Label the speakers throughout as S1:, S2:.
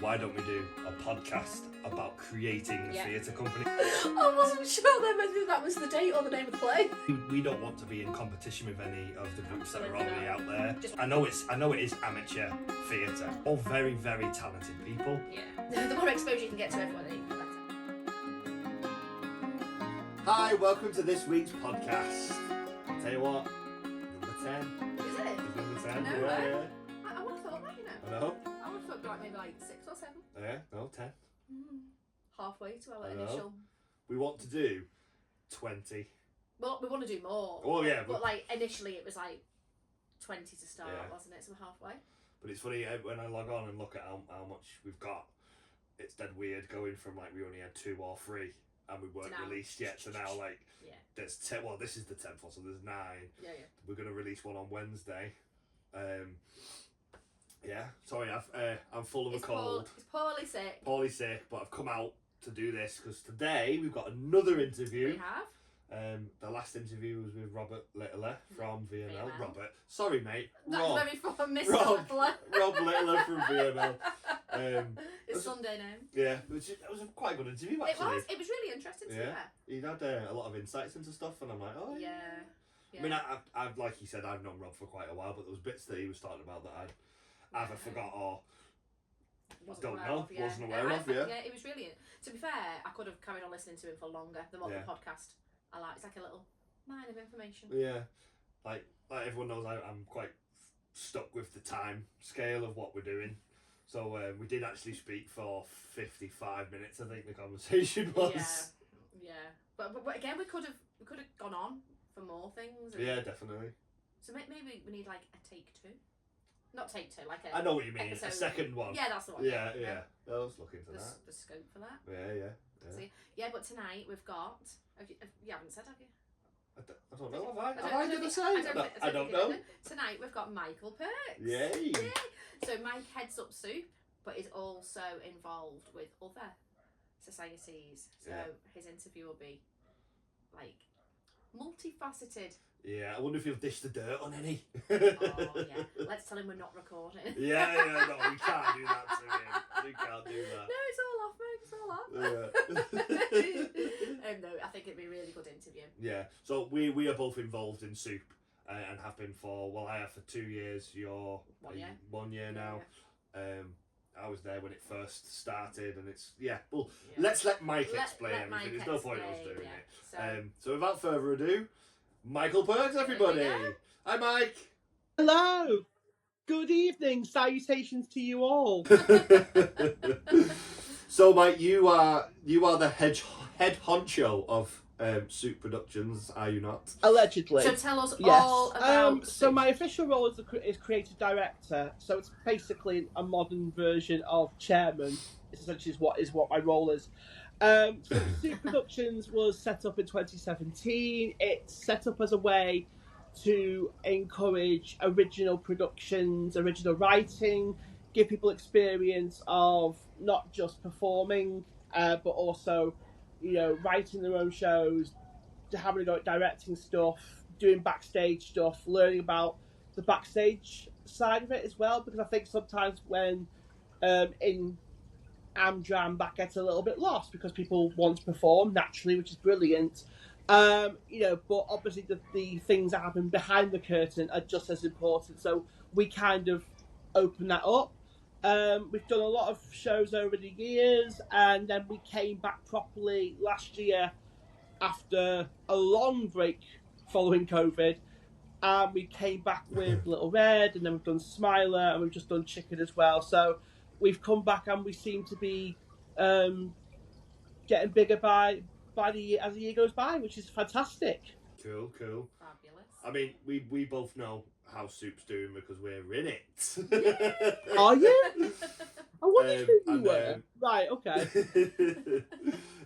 S1: why don't we do a podcast about creating a theatre company?
S2: I wasn't sure then whether that was the date or the name of the play.
S1: We don't want to be in competition with any of the groups that are already out there. I know it is amateur theatre. All very, very talented people.
S2: Yeah. The more exposure you can get to everyone, the better.
S1: Hi, welcome to this week's podcast. I'll tell you what, number 10.
S2: Is it?
S1: It's number 10.
S2: No
S1: yeah,
S2: way.
S1: yeah.
S2: I would have thought that, you know.
S1: I know.
S2: I would have thought maybe like 6 or 7.
S1: Yeah, no, 10.
S2: Halfway to our
S1: I know.
S2: initial.
S1: We want to do 20.
S2: Well, we want to do more.
S1: Oh yeah,
S2: But like initially it was like 20 to start,
S1: Yeah.
S2: wasn't it? So we're halfway.
S1: But it's funny when I log on and look at how much we've got. It's dead weird going from like we only had 2 or 3 and we weren't released yet to now like there's 10. Well, this is the 10th one, so there's 9.
S2: Yeah.
S1: We're gonna release one on Wednesday. Yeah, sorry, I'm full of a cold.
S2: He's poorly sick.
S1: Poorly sick, but I've come out to do this because today we've got another interview.
S2: We have.
S1: The last interview was with Robert Littler from VML.
S2: VML.
S1: Robert, sorry mate.
S2: That's
S1: Rob.
S2: very from Mr.
S1: Rob.
S2: Littler.
S1: Rob Littler from VML.
S2: His Sunday name.
S1: Yeah, that was a quite good interview actually.
S2: It was really interesting to hear.
S1: He had a lot of insights into stuff, and I'm like, oh yeah.
S2: Yeah.
S1: I mean, I've like you said, I've known Rob for quite a while, but there was bits that he was talking about that I'd either forgot or wasn't aware of.
S2: Yeah, it was really. To be fair, I could have carried on listening to him for longer. The more the podcast, it's like a little mine of information.
S1: Yeah, like everyone knows, I'm quite stuck with the time scale of what we're doing. So we did actually speak for 55 minutes. I think the conversation was.
S2: Yeah. But again, we could have gone on for more things.
S1: Yeah, definitely.
S2: So maybe we need like a take 2. Not take 2, like a.
S1: I know what you mean.
S2: Episode.
S1: A second one.
S2: Yeah, that's the one.
S1: Yeah. Let's look into that.
S2: The scope for that.
S1: Yeah.
S2: So, but tonight we've got. You haven't said, have you?
S1: I don't know. Have I done the same? I don't know.
S2: Tonight we've got Michael Pirks.
S1: Yay!
S2: So Mike heads up Soup, but is also involved with other societies. So his interview will be like multifaceted.
S1: Yeah, I wonder if he'll dish the dirt on any.
S2: Oh yeah, let's tell him we're not recording.
S1: Yeah, no, we can't do that to him. We can't do that.
S2: No, it's all off, mate. It's all off. No, I think it'd be a really good interview.
S1: Yeah, so we are both involved in Soup and have been for, I have for 2 years. You're 1 year now. I was there when it first started, and it's let's let Mike explain everything. There's no point in us doing it. So without further ado, Michael Pirks, everybody. Hi, Mike.
S3: Hello. Good evening. Salutations to you all.
S1: So, Mike, you are the head honcho of Soup Productions, are you not?
S3: Allegedly.
S2: So tell us all about.
S3: So my official role is creative director. So it's basically a modern version of chairman. It's essentially what my role is. So Soup Productions was set up in 2017. It's set up as a way to encourage original productions, original writing, give people experience of not just performing, but also, writing their own shows, having a go at directing stuff, doing backstage stuff, learning about the backstage side of it as well. Because I think sometimes when in Amdram that gets a little bit lost because people want to perform naturally, which is brilliant. But obviously the things that happen behind the curtain are just as important. So we kind of open that up. We've done a lot of shows over the years, and then we came back properly last year after a long break following COVID. We came back with Little Red, and then we've done Smiler, and we've just done Chicken as well. So we've come back, and we seem to be getting bigger by the year, as the year goes by, which is fantastic.
S1: Cool.
S2: Fabulous.
S1: I mean, we both know how Soup's doing because we're in it.
S3: Are you? I wondered who you were. Right, okay.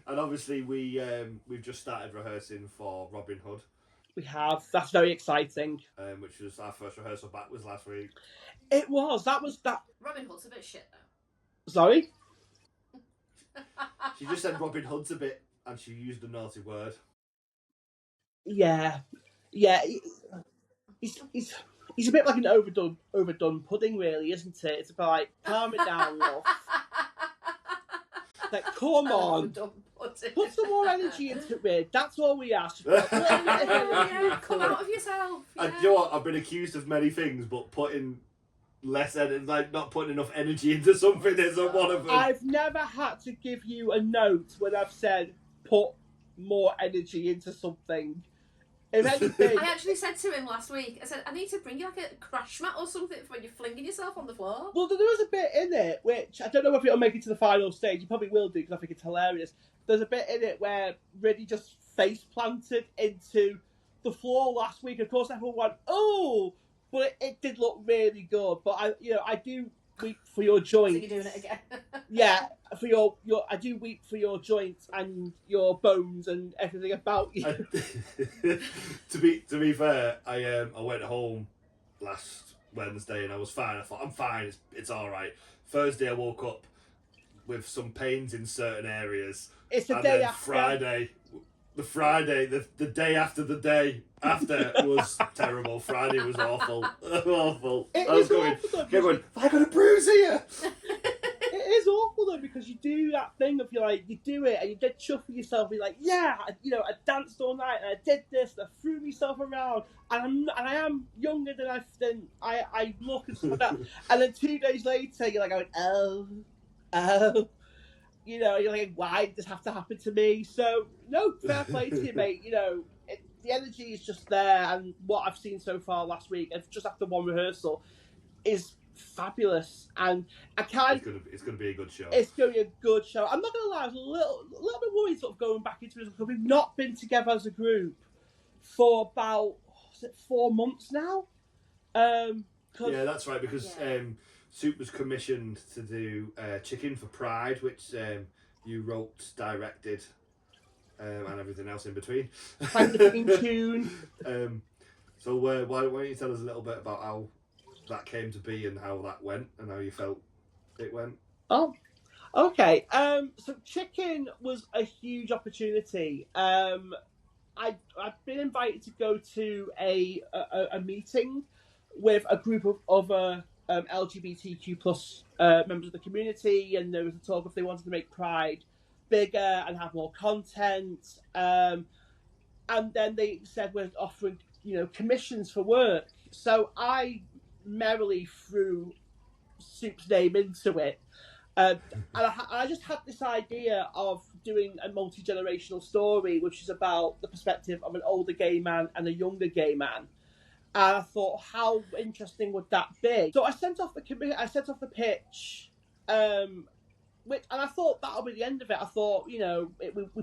S1: And obviously we've just started rehearsing for Robin Hood.
S3: We have. That's very exciting.
S1: Which was our first rehearsal back was last week.
S3: It was. That.
S2: Robin Hood's a bit shit though.
S3: Sorry?
S1: She just said Robin Hood's a bit, and she used a naughty word.
S3: Yeah. He's a bit like an overdone pudding, really, isn't it? It's about like, calm it down, love. Like, come on. Put some more energy into it, Rid. That's all we ask.
S2: Come out of yourself.
S1: And you know what? I've been accused of many things, but putting less energy, like not putting enough energy into something isn't one of them.
S3: I've never had to give you a note when I've said, put more energy into something. If anything,
S2: I actually said to him last week, I said, I need to bring you like a crash mat or something for when you're flinging yourself on the floor.
S3: Well, there was a bit in it, which I don't know if it'll make it to the final stage. You probably will do, because I think it's hilarious. There's a bit in it where Riddie just face planted into the floor last week. Of course, everyone went, oh, but it did look really good. But I do weep for your joints.
S2: So you're doing it again.
S3: Yeah, for your I do weep for your joints and your bones and everything about you.
S1: To be fair, I went home last Wednesday and I was fine. I thought I'm fine. It's all right. Thursday I woke up with some pains in certain areas.
S3: It's the day after.
S1: Friday. The day after the day after was terrible. Friday was awful. Awful.
S3: It
S1: I was
S3: is
S1: going,
S3: awful,
S1: have I got a bruise here?
S3: It is awful though, because you do that thing of you do it and you dead chuffed with yourself. You're like, yeah, I danced all night and I did this and I threw myself around and I am younger than I look and stuff like that. And then 2 days later, you're like going, oh. You're like, why did this have to happen to me? So, no, fair play to you, mate. The energy is just there, and what I've seen so far last week, just after one rehearsal, is fabulous. And it's
S1: going to be a good show.
S3: It's going to be a good show. I'm not going to lie, I was a little bit worried sort of going back into it, because we've not been together as a group for about 4 months now.
S1: Yeah, that's right, because Soup was commissioned to do Chicken for Pride, which you wrote, directed, and everything else in between.
S3: Find the theme tune.
S1: So why don't you tell us a little bit about how that came to be and how that went and how you felt it went?
S3: Oh, okay. So Chicken was a huge opportunity. I've been invited to go to a meeting with a group of other LGBTQ plus members of the community, and there was a talk if they wanted to make Pride bigger and have more content, and then they said we're offering commissions for work. So I merrily threw Soup's name into it, and I just had this idea of doing a multi-generational story, which is about the perspective of an older gay man and a younger gay man. And I thought, how interesting would that be? So I sent off the pitch, and I thought that'll be the end of it. I thought, we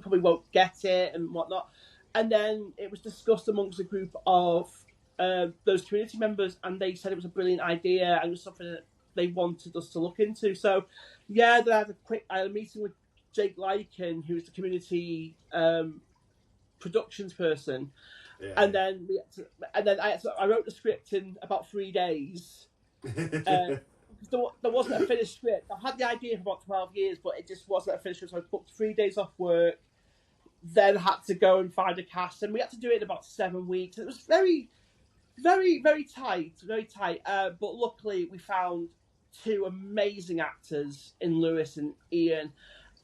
S3: probably won't get it and whatnot. And then it was discussed amongst a group of those community members, and they said it was a brilliant idea and it was something that they wanted us to look into. So, yeah, then I had a meeting with Jake Lycan, who's the community productions person. Yeah. And then I wrote the script in about 3 days. There wasn't a finished script. I've had the idea for about 12 years, but it just wasn't a finished script. So I booked 3 days off work, then had to go and find a cast, and we had to do it in about 7 weeks. It was very, very, very tight, very tight. But luckily, we found 2 amazing actors in Lewis and Ian,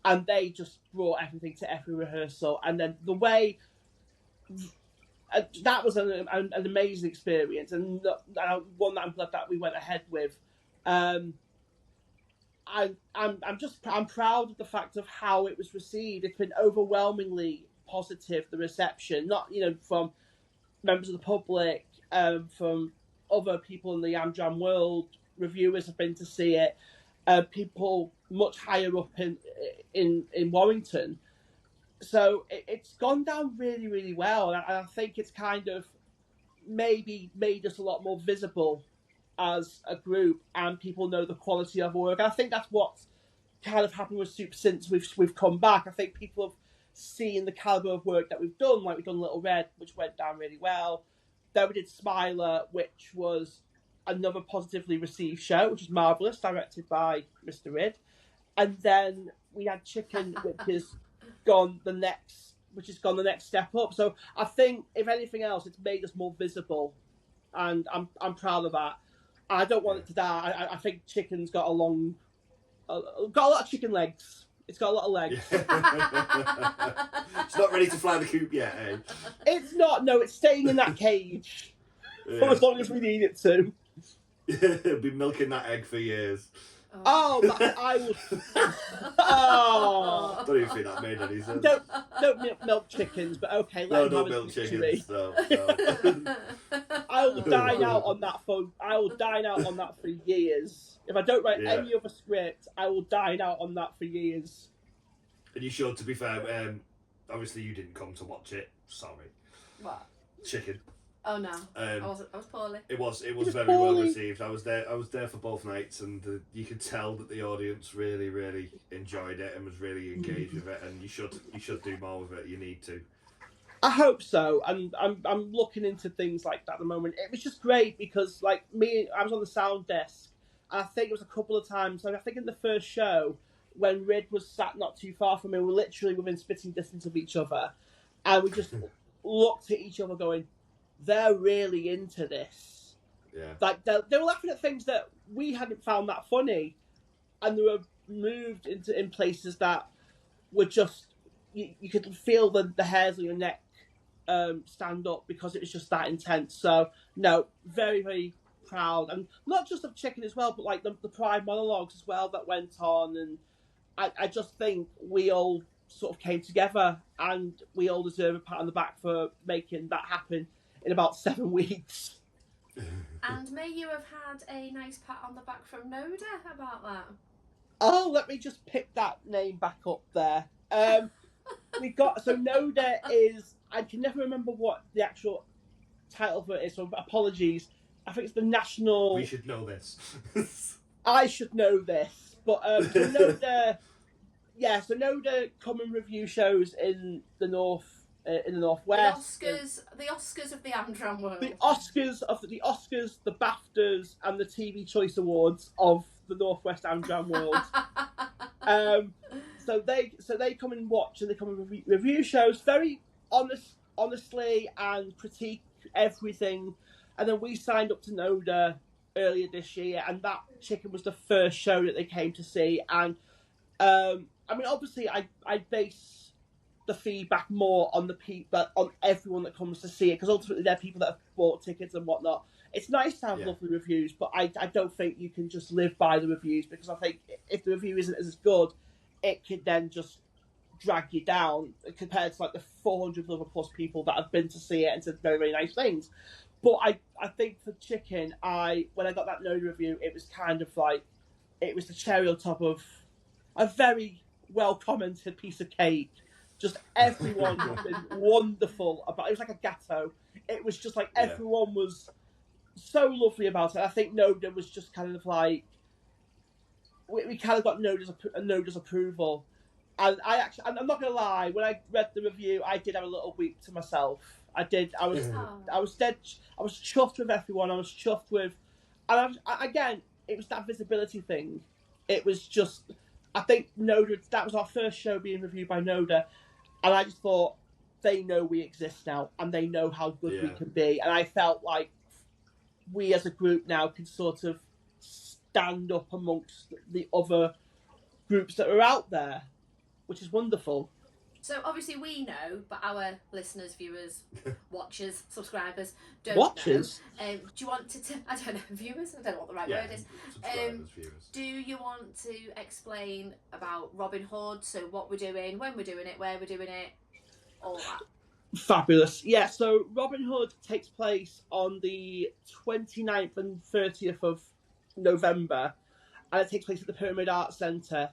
S3: and they just brought everything to every rehearsal. And then the way. That was an amazing experience, and one that I'm glad that we went ahead with. I'm proud of the fact of how it was received. It's been overwhelmingly positive, the reception, not from members of the public, from other people in the Amjam world. Reviewers have been to see it. People much higher up in Warrington. So it's gone down really, really well, and I think it's kind of maybe made us a lot more visible as a group, and people know the quality of our work. And I think that's what's kind of happened with Soup since we've come back. I think people have seen the calibre of work that we've done, like we've done Little Red, which went down really well. Then we did Smiler, which was another positively received show, which is marvellous, directed by Mr. Riddie. And then we had Chicken, which has gone the next step up. So I think, if anything else, it's made us more visible, and I'm proud of that. I don't want it to die. I think Chicken's got a lot of chicken legs, It's got a lot of legs.
S1: It's not ready to fly the coop yet, eh?
S3: It's not. No, it's staying in that cage for as long as we need it to.
S1: It'll be milking that egg for years.
S3: Oh, I would. Oh,
S1: Don't even think that made any sense.
S3: Don't milk chickens, but okay, let
S1: No,
S3: him
S1: don't
S3: have
S1: milk
S3: his victory.
S1: chickens. No.
S3: I will dine out on that for years. If I don't write any other script, I will dine out on that for years.
S1: And you should, to be fair, obviously you didn't come to watch it. Sorry.
S2: What?
S1: Chicken.
S2: Oh no, I was poorly.
S1: It was very well received. I was there for both nights, and you could tell that the audience really, really enjoyed it and was really engaged with it. And you should do more with it. You need to.
S3: I hope so, and I'm looking into things like that at the moment. It was just great because, like me, I was on the sound desk, and I think it was a couple of times. Like I think in the first show, when Ridd was sat not too far from me, we were literally within spitting distance of each other, and we just looked at each other, going, "They're really into this."
S1: Yeah.
S3: Like they were laughing at things that we hadn't found that funny, and they were moved in places that were just you could feel the hairs on your neck stand up because it was just that intense. So no, very, very proud, and not just of Chicken as well, but like the Pride monologues as well that went on, and I just think we all sort of came together, and we all deserve a pat on the back for making that happen in about 7 weeks.
S2: And may you have had a nice pat on the back from Noda about that.
S3: Oh, let me just pick that name back up there. We got Noda is, I can never remember what the actual title for it is, so apologies. I think it's the National.
S1: We should know this.
S3: I should know this, but Noda, so Noda come and review shows in the Northwest.
S2: The Oscars of the Amdram world.
S3: The Oscars, the BAFTAs, and the TV Choice Awards of the Northwest Amdram world. So they come and watch, and they come and review shows very honestly and critique everything. And then we signed up to Noda earlier this year, and that Chicken was the first show that they came to see. And I mean, obviously, I base the feedback more on on everyone that comes to see it, because ultimately they're people that have bought tickets and whatnot. It's nice to have lovely reviews, but I don't think you can just live by the reviews, because I think if the review isn't as good, it could then just drag you down compared to like the 400 other plus people that have been to see it and said very, very nice things. But I think for Chicken, when I got that Noda review, it was kind of like, it was the cherry on top of a very well commented piece of cake. Just everyone has been wonderful about it. It was like a gâteau. It was just like everyone was so lovely about it. I think Noda was just kind of like, we kind of got Noda's approval. And I'm not gonna lie, when I read the review, I did have a little weep to myself. I did. I was chuffed with everyone. I was chuffed with, and again, it was that visibility thing. It was just, I think Noda. That was our first show being reviewed by Noda, and I just thought they know we exist now, and they know how good we can be. And I felt like we as a group now can sort of stand up amongst the other groups that are out there, which is wonderful.
S2: So obviously we know, but our listeners, viewers, watchers, subscribers don't
S3: Watchers?
S2: know. Do you want to? I don't know, viewers. I don't know what the right word is.
S1: Subscribers, viewers.
S2: Do you want to explain about Robin Hood? So what we're doing, when we're doing it, where we're doing it, all that.
S3: Fabulous. Yeah. So Robin Hood takes place on the 29th and 30th of November, and it takes place at the Pyramid Arts Centre.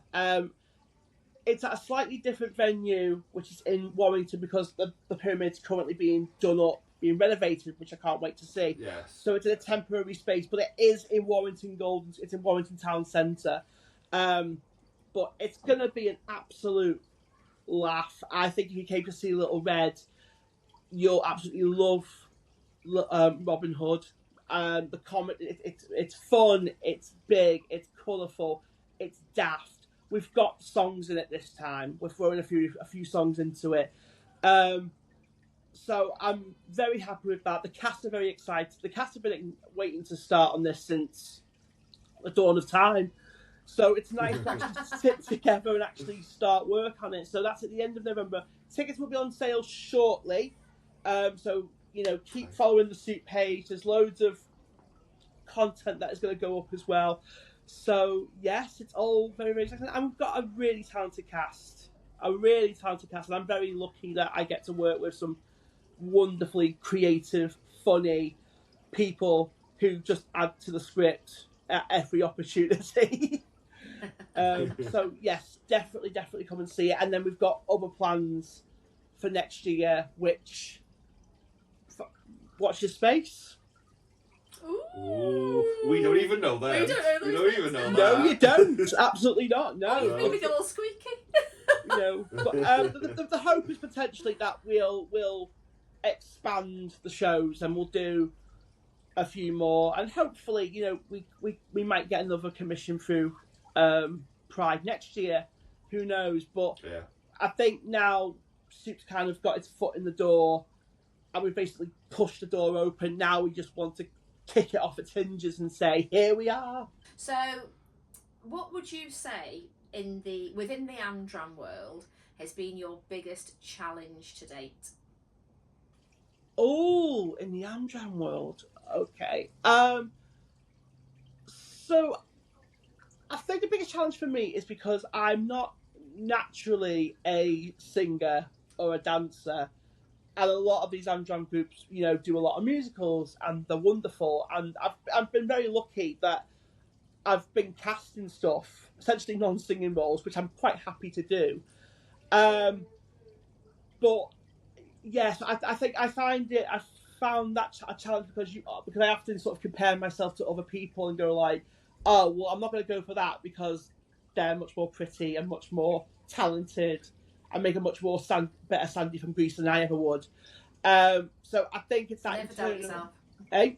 S3: It's at a slightly different venue, which is in Warrington, because the pyramid's currently being done up, being renovated, which I can't wait to see.
S1: Yes.
S3: So it's in a temporary space, but it is in Warrington It's in Warrington Town Centre. But it's going to be an absolute laugh. I think if you came to see Little Red, you'll absolutely love Robin Hood. The comedy, it's fun, it's big, it's colourful, it's daft. We've got songs in it this time. We're throwing a few songs into it. So I'm very happy with that. The cast are very excited. The cast have been waiting to start on this since the dawn of time. So it's nice to actually sit together and actually start work on it. So that's at the end of November. Tickets will be on sale shortly. So, keep following the Soup page. There's loads of content that is going to go up as well. So, yes, it's all very, very exciting. And we've got a really talented cast. And I'm very lucky that I get to work with some wonderfully creative, funny people who just add to the script at every opportunity. So yes, definitely come and see it. And then we've got other plans for next year, which watch your space.
S1: Ooh, we don't even know that.
S2: We don't even know.
S3: No, you don't. Absolutely not. No.
S2: You've made me a little squeaky.
S3: But the hope is potentially that we'll expand the shows and we'll do a few more, and hopefully, we might get another commission through Pride next year. Who knows? But
S1: yeah.
S3: I think now Soup's kind of got its foot in the door, and we've basically pushed the door open. Now we just want to kick it off its hinges and say, here we are.
S2: So, what would you say within the Amdram world has been your biggest challenge to date?
S3: Oh, in the Amdram world. Okay. So I think the biggest challenge for me is because I'm not naturally a singer or a dancer, and a lot of these Amdram groups, do a lot of musicals, and they're wonderful. And I've been very lucky that I've been cast in stuff, essentially non-singing roles, which I'm quite happy to do. But yes, I think I found that a challenge because I have to sort of compare myself to other people and go like, oh, well, I'm not going to go for that because they're much more pretty and much more talented and make a much more better Sandy from Greece than I ever would. So I think it's that.
S2: Never doubt yourself.
S3: Eh?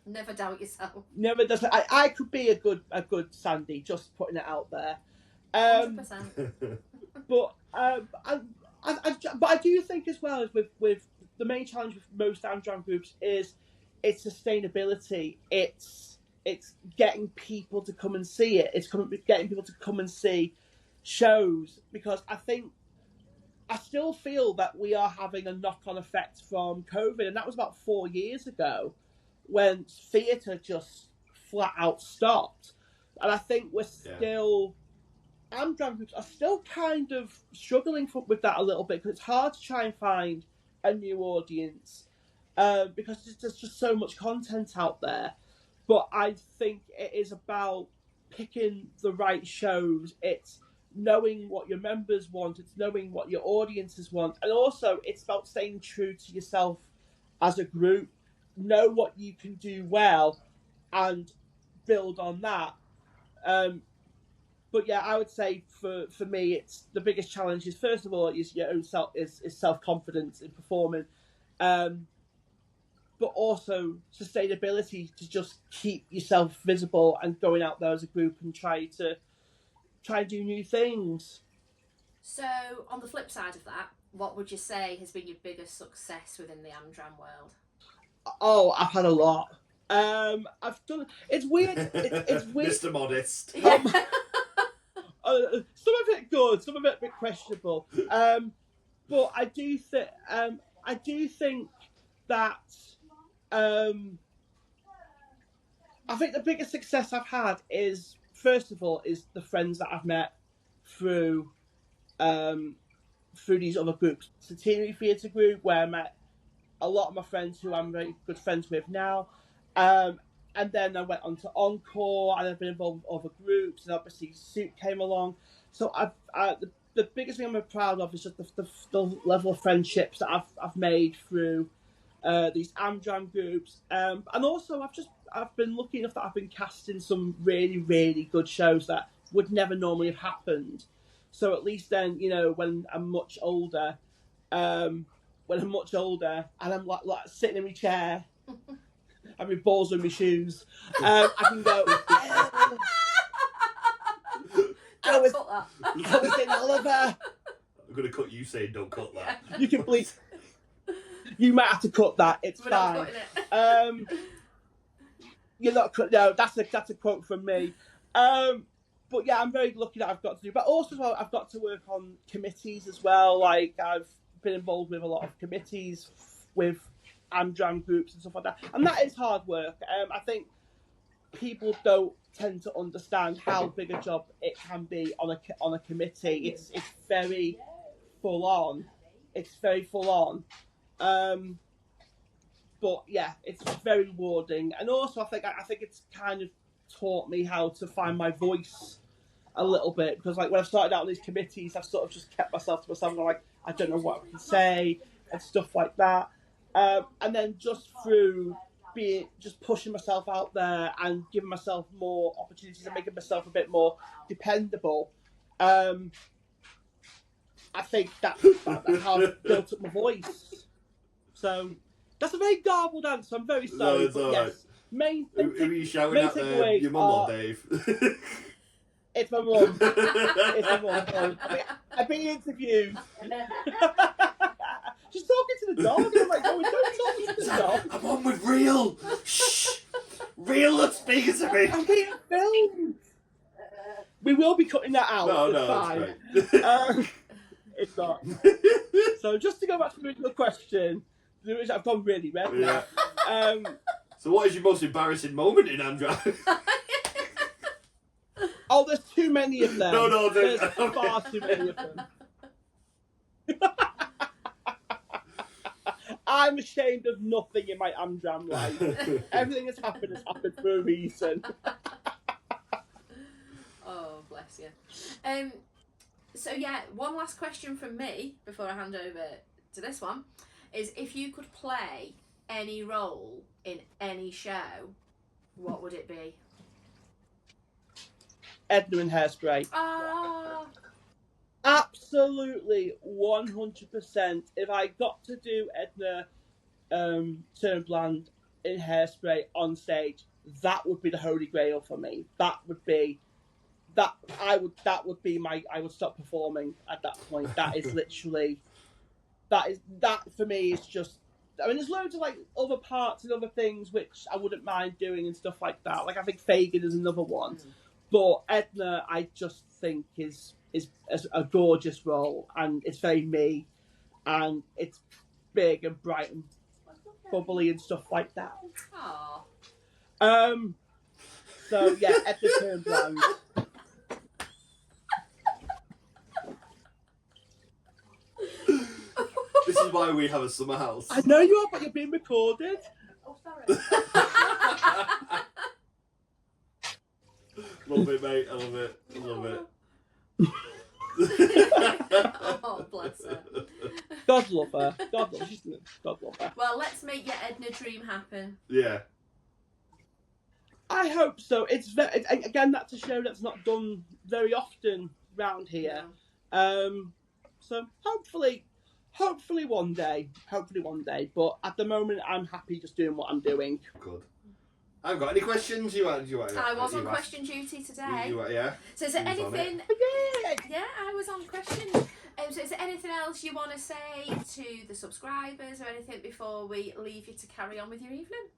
S2: Never doubt yourself.
S3: Never does. I could be a good Sandy, just putting it out there.
S2: 100%.
S3: But I do think as well as with the main challenge with most Amdram groups is its sustainability. It's getting people to come and see it. It's getting people to come and see shows, because I still feel that we are having a knock-on effect from COVID, and that was about 4 years ago when theatre just flat out stopped. And I think we're still... Amdram groups are still kind of struggling with that a little bit, because it's hard to try and find a new audience because there's just so much content out there. But I think it is about picking the right shows. It's knowing what your members want. It's knowing what your audiences want. And also, it's about staying true to yourself as a group. Know what you can do well and build on that. But yeah, I would say for me, it's the biggest challenge is, first of all, is your own self-confidence in performing. But also sustainability, to just keep yourself visible and going out there as a group and try and do new things. So,
S2: on the flip side of that, what would you say has been your biggest success within the Amdram world?
S3: Oh, I've had a lot. I've done. It's weird. It's weird.
S1: Mr. Modest.
S2: Yeah.
S3: Some of it good, some of it a bit questionable. But I do think that. I think the biggest success I've had is, first of all, is the friends that I've met through these other groups. It's a Teen Theatre group where I met a lot of my friends who I'm very good friends with now. And then I went on to Encore, and I've been involved with other groups, and obviously Soup came along. So the biggest thing I'm proud of is just the level of friendships that I've made through these Amdram groups. And also I've been lucky enough that I've been cast in some really, really good shows that would never normally have happened. So at least then, when I'm much older, and I'm like sitting in my chair, and my balls in my shoes, I can go, I was in Oliver.
S1: I'm going to cut you saying don't cut that.
S3: You can bleep. You might have to cut that. It's
S2: We're
S3: fine.
S2: not cutting it.
S3: You're not cut. No, that's a quote from me. But yeah, I'm very lucky that I've got to do. But also, I've got to work on committees as well. Like I've been involved with a lot of committees with Amdram groups and stuff like that, and that is hard work. I think people don't tend to understand how big a job it can be on a committee. It's very full on. It's very full on. But yeah, it's very rewarding, and also I think it's kind of taught me how to find my voice a little bit, because like when I started out on these committees, I've sort of just kept myself to myself and I'm like, I don't know what I can say and stuff like that. And then just through just pushing myself out there and giving myself more opportunities and making myself a bit more dependable, I think that's how I've built up my voice. So that's a very garbled answer. I'm very sorry.
S1: No, it's all right.
S3: Main
S1: who are you shouting at there? Your mum or Dave?
S3: It's my mum. It's my mum. I've been interviewed. She's talking to the dog, and I'm like, oh, don't talk to the dog.
S1: I'm on with Real. Shh. Real that's speaking to me.
S3: I'm being filmed. We will be cutting that out.
S1: No,
S3: fine.
S1: It's great.
S3: It's not. So just to go back to the original question, I've gone really red now.
S1: Yeah. So what is your most embarrassing moment in Amdram?
S3: Oh, there's too many of them.
S1: No,
S3: there's far too many of them. I'm ashamed of nothing in my Amdram life. Everything that's happened for a reason.
S2: Oh, bless you. So yeah, one last question from me before I hand over to this one is, if you could play any role in any show, what would it be?
S3: Edna in Hairspray.
S2: Ah.
S3: Absolutely, 100%. If I got to do Edna Turnbland in Hairspray on stage, that would be the holy grail for me. That would be I would stop performing at that point. That is literally that for me is just. I mean, there's loads of like other parts and other things which I wouldn't mind doing and stuff like that. Like I think Fagin is another one, but Edna I just think is a gorgeous role, and it's very me, and it's big and bright and bubbly and stuff like that.
S2: Aww.
S3: So yeah, Edna Turnbland.
S1: This is why we have a summer house.
S3: I know you are, but you're being recorded.
S2: Oh, sorry.
S1: Love it, mate. I love it. I love it.
S2: Oh, bless her.
S3: God love her. God love her.
S2: Well, let's make your Edna dream happen.
S1: Yeah.
S3: I hope so. Again, that's a show that's not done very often round here. No. So hopefully one day. But at the moment, I'm happy just doing what I'm doing.
S1: Good. I haven't got any questions.
S2: I was on question duty today.
S1: Yeah.
S2: So is there anything? Yeah, I was on question. So is there anything else you want to say to the subscribers or anything before we leave you to carry on with your evening?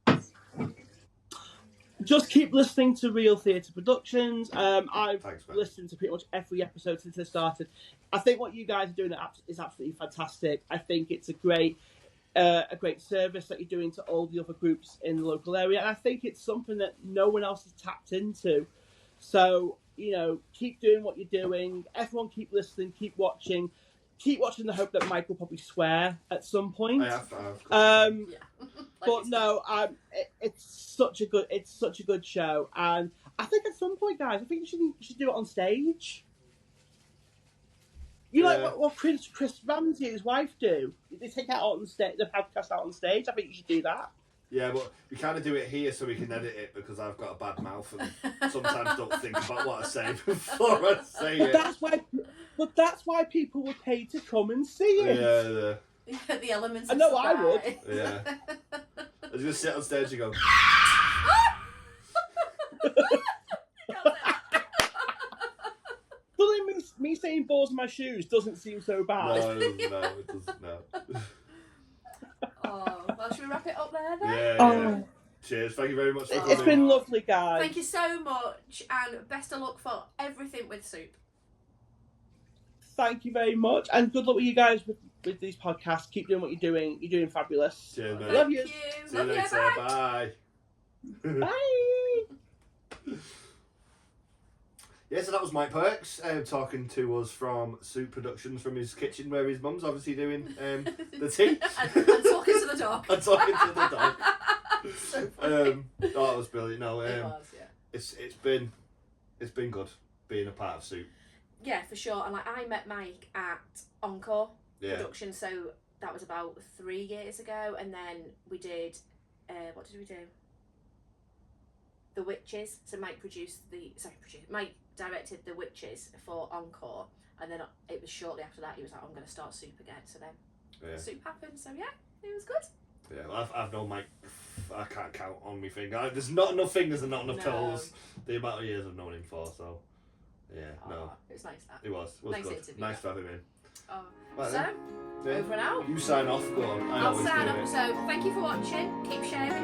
S3: Just keep listening to Real Theatre Productions. I've listened to pretty much every episode since it started. I think what you guys are doing is absolutely fantastic. I think it's a great service that you're doing to all the other groups in the local area, and I think it's something that no one else has tapped into. So, keep doing what you're doing. Everyone keep listening, keep watching in the hope that Mike will probably swear at some point.
S1: I have.
S3: But no, it's such a good show, and I think at some point, guys, I think you should do it on stage. Like what Chris Ramsey and his wife do. They take out on stage, the podcast out on stage. I think you should do that.
S1: Yeah, but we kind of do it here so we can edit it, because I've got a bad mouth and sometimes don't think about what I say before I say it.
S3: That's why people would pay to come and see it.
S2: Yeah. The elements.
S3: I know I would.
S1: Yeah. I was gonna sit on stage and go.
S3: Suddenly, me saying balls in my shoes doesn't seem so bad.
S1: No, it doesn't. No.
S2: Oh, well, should we wrap it up there then?
S1: Yeah. Cheers. Thank you very much for
S3: It's
S1: coming.
S3: been lovely, guys.
S2: Thank you so much, and best of luck for everything with Soup.
S3: Thank you very much, and good luck with you guys with these podcasts. Keep doing what you're doing. You're doing fabulous.
S1: Cheers, mate.
S3: Love you.
S1: See you
S2: Love you.
S1: later.
S2: Bye.
S1: Bye.
S3: Bye.
S1: Yeah, so that was Mike Pirks talking to us from Soup Productions from his kitchen where his mum's obviously doing the tea.
S2: and talking to the dog.
S1: And talking to the dog.
S2: So funny.
S1: That was brilliant. No,
S2: It was, yeah.
S1: it's been good being a part of Soup.
S2: Yeah, for sure. And like I met Mike at Encore
S1: Yeah.
S2: Production, so that was about 3 years ago, and then we did what did we do? The Witches. So Mike Mike directed The Witches for Encore, and then it was shortly after that he was like, I'm going to start Soup again. So then Soup happened. So yeah, it was good.
S1: Yeah, well, I've known Mike. I can't count on my finger. There's not enough fingers and not enough toes. The amount of years I've known him for. So yeah, no,
S2: It was nice that.
S1: it was
S2: Nice
S1: good.
S2: interview,
S1: Nice
S2: that.
S1: to have him in.
S2: Oh.
S1: Right
S2: So
S1: then. Yeah.
S2: over and out.
S1: You sign off. Go on. I
S2: I'll
S1: always
S2: sign
S1: do
S2: up.
S1: it.
S2: So thank you for watching. Keep sharing.